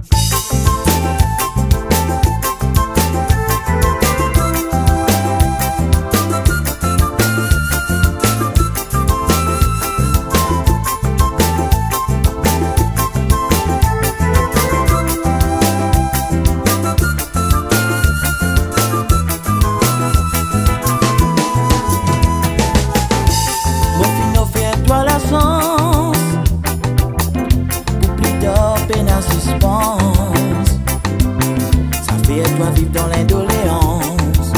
Ça fait toi vivre dans l'indoléance,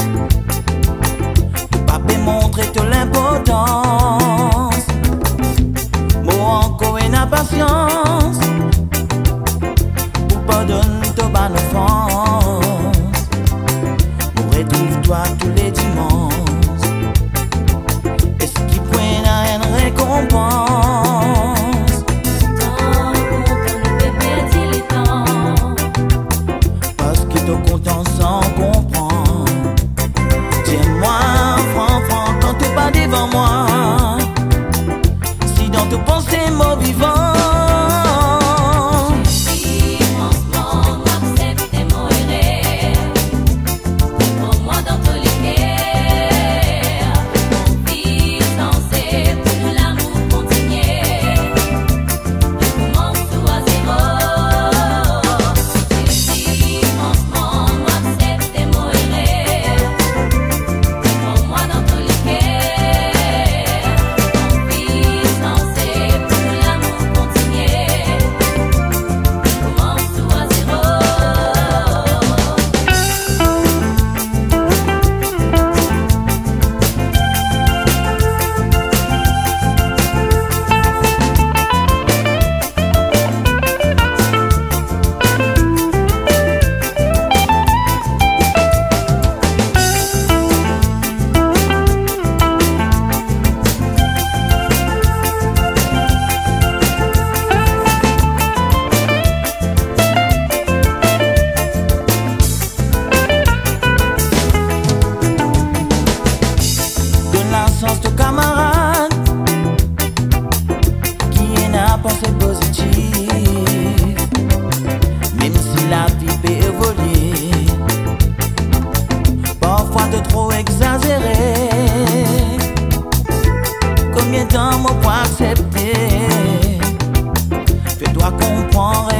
le pape montrer toute l'importance. Moi encore une impatience pour pardonner ton bonne offense. On retrouve toi tous les dimanches, et ce qui pointe à une récompense. Content sans comprendre. Tiens-moi, franc, quand tu pas devant moi. Si dans tes pensées, mon vivant. De camarade qui n'a pas pensée positive, même si la vie peut évoluer, parfois de trop exagéré. Combien de temps moi pour accepter? Fais-toi comprendre.